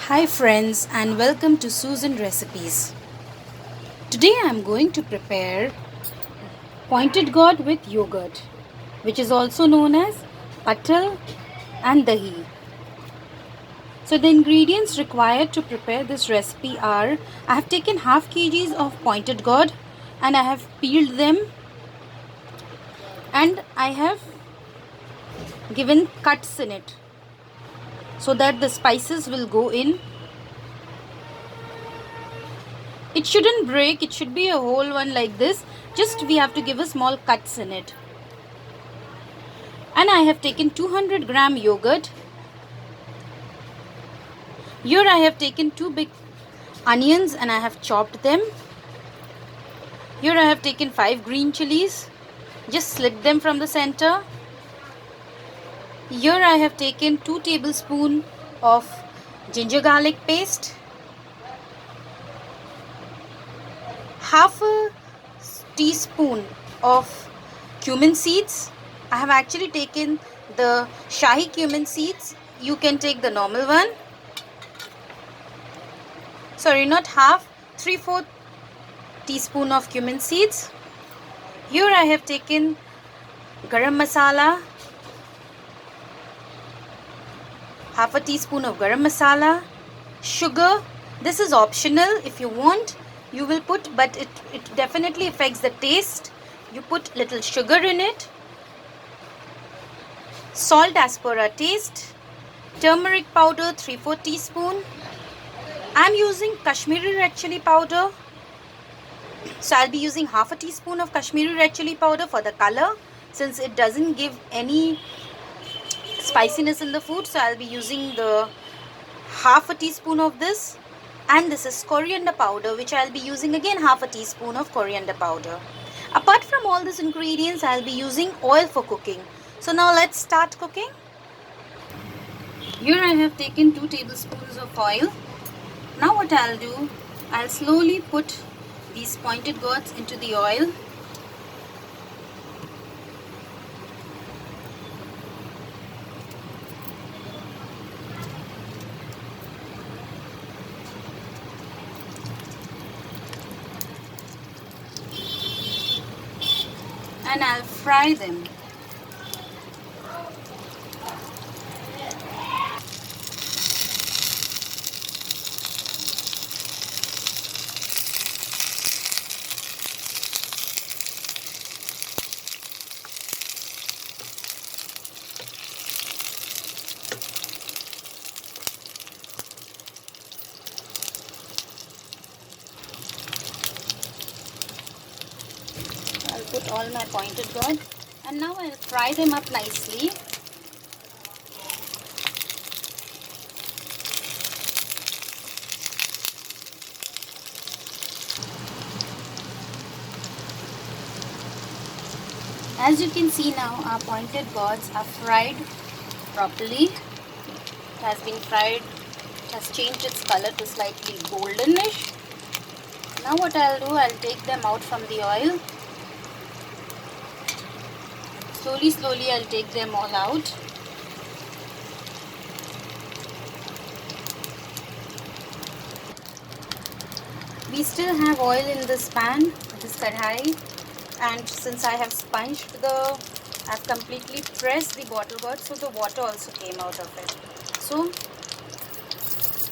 Hi friends and welcome to Susan Recipes. Today I am going to prepare pointed gourd with yogurt, which is also known as patal and dahi. So the ingredients required to prepare this recipe are: I have taken half kgs of pointed gourd and I have peeled them, and I have given cuts in it so that the spices will go in. It shouldn't break, it should be a whole one like this. Just we have to give a small cuts in it. And I have taken 200-gram yogurt. Here I have taken 2 big onions and I have chopped them. Here I have taken 5 green chilies. Just slit them from the center. Here I have taken 2 tablespoons of ginger garlic paste. Half a teaspoon of cumin seeds. I have actually taken the Shahi cumin seeds. You can take the normal one. Sorry, not half, 3/4 teaspoon of cumin seeds. Here I have taken garam masala, half a teaspoon of garam masala, sugar. This is optional. If you want, you will put, but it definitely affects the taste. You put little sugar in it. Salt as per our taste. Turmeric powder 3/4 teaspoon. I'm using Kashmiri red chilli powder. So I'll be using half a teaspoon of Kashmiri red chilli powder for the color, since it doesn't give any spiciness in the food. So I'll be using the half a teaspoon of this. And this is coriander powder, which I'll be using again half a teaspoon of coriander powder. Apart from all these ingredients, I'll be using oil for cooking. So now let's start cooking. Here I have taken 2 tablespoons of oil. Now what I'll do, I'll slowly put these pointed gourds into the oil. And I'll fry them. I'll put all my pointed gourd and now I'll fry them up nicely. As you can see now, our pointed gourds are fried properly. It has been fried, it has changed its color to slightly goldenish. Now what I'll do, I'll take them out from the oil. Slowly I'll take them all out. We still have oil in this pan, this kadhai, and since I have sponged I've completely pressed the bottle gourd, so the water also came out of it. So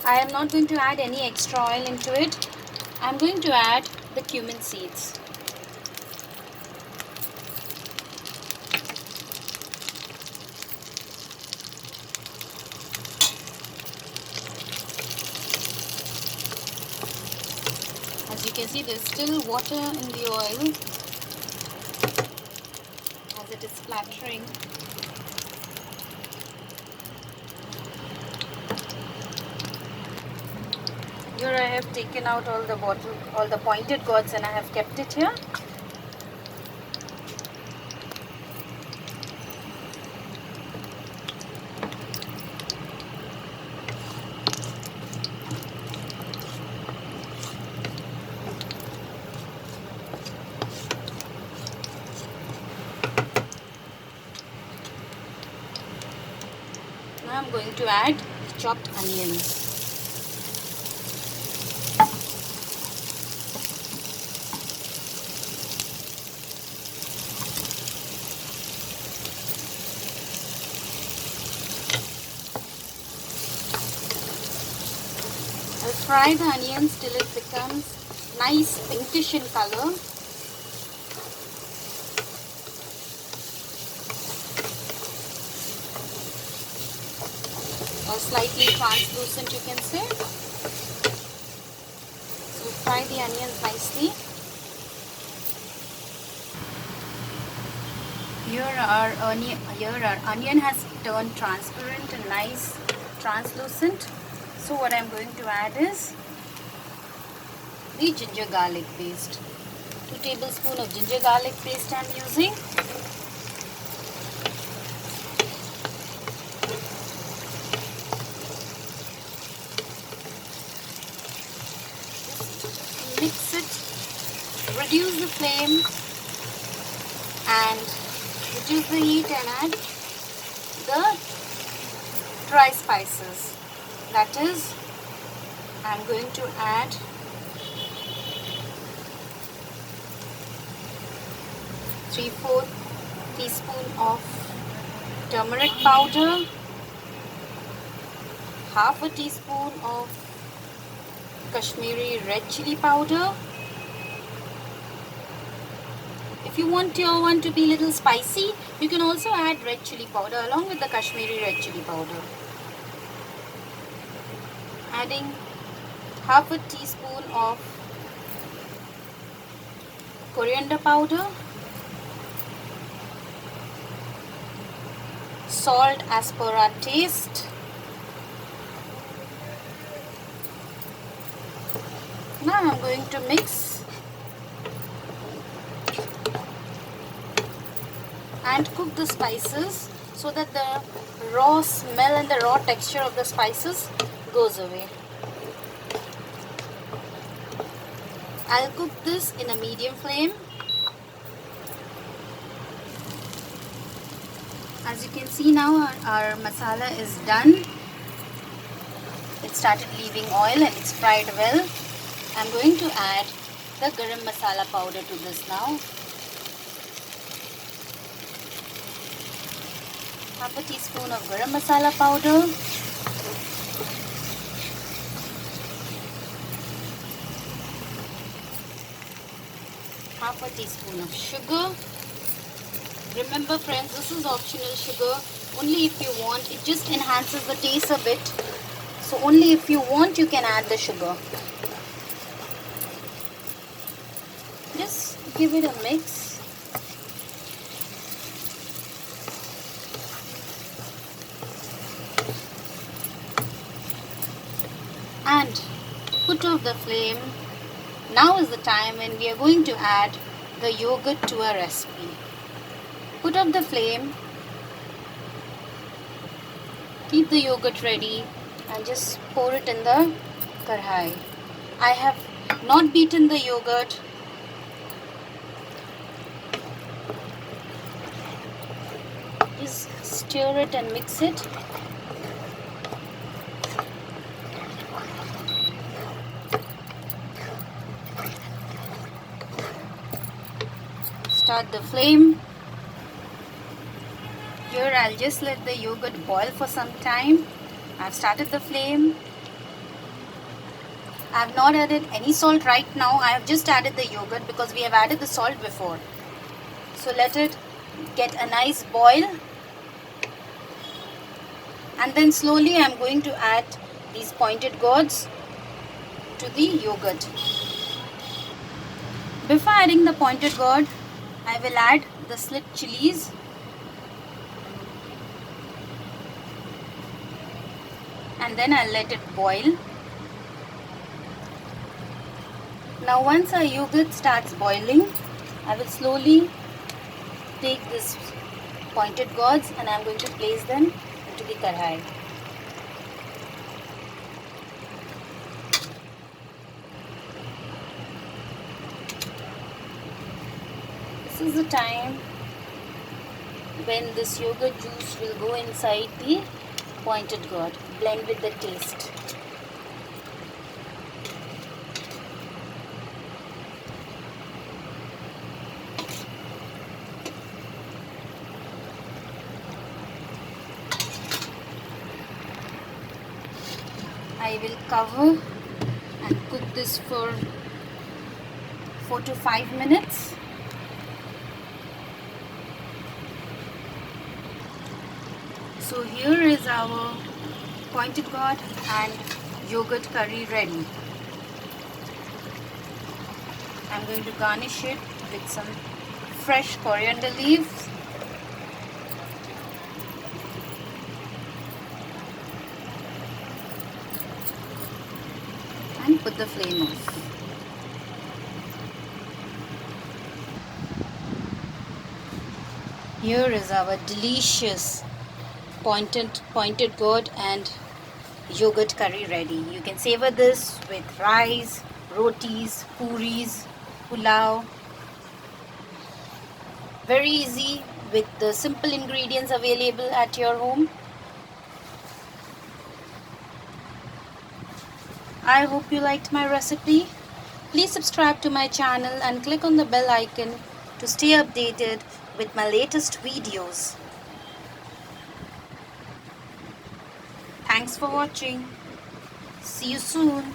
I am not going to add any extra oil into it. I'm going to add the cumin seeds. As you can see, there's still water in the oil as it is splattering. Here I have taken out all the pointed gourds and I have kept it here. Now I'm going to add chopped onions. I'll fry the onions till it becomes nice pinkish in color. Or slightly translucent, you can say. So fry the onions nicely. Here our onion has turned transparent and nice translucent. So what I'm going to add is the ginger garlic paste. 2 tablespoons of ginger garlic paste I'm using. Mix it, reduce the flame and reduce the heat and add the dry spices. That is, I'm going to add ¾ teaspoon of turmeric powder, ½ teaspoon of Kashmiri red chilli powder. If you want your one to be little spicy, you can also add red chilli powder along with the Kashmiri red chilli powder. Adding ½ teaspoon of coriander powder, salt as per our taste. Now I'm going to mix and cook the spices so that the raw smell and the raw texture of the spices goes away. I'll cook this in a medium flame. As you can see now, our masala is done. It started leaving oil and it's fried well. I'm going to add the garam masala powder to this now. ½ teaspoon of garam masala powder. ½ teaspoon of sugar. Remember friends, this is optional sugar. Only if you want. It just enhances the taste a bit. So only if you want you can add the sugar. Just give it a mix. And put off the flame. Now is the time when we are going to add the yogurt to our recipe. Put off the flame. Keep the yogurt ready and just pour it in the karhai. I have not beaten the yogurt. Just stir it and mix it. Start the flame. Here I'll just let the yogurt boil for some time. I've started the flame. I have not added any salt right now. I have just added the yogurt because we have added the salt before. So let it get a nice boil. And then slowly I'm going to add these pointed gourds to the yogurt. Before adding the pointed gourd, I will add the slit chilies. And then I'll let it boil. Now once our yogurt starts boiling, I will slowly take this pointed gourds and I'm going to place them into the karhai. This is the time when this yogurt juice will go inside the pointed gourd, blend with the taste. I will cover and cook this for 4 to 5 minutes. So here is our pointed gourd and yogurt curry ready. I'm going to garnish it with some fresh coriander leaves. And put the flame off. Here is our delicious pointed gourd and yogurt curry ready. You can savor this with rice, rotis, puris, pulao. Very easy with the simple ingredients available at your home. I hope you liked my recipe. Please subscribe to my channel and click on the bell icon to stay updated with my latest videos. Thanks for watching. See you soon.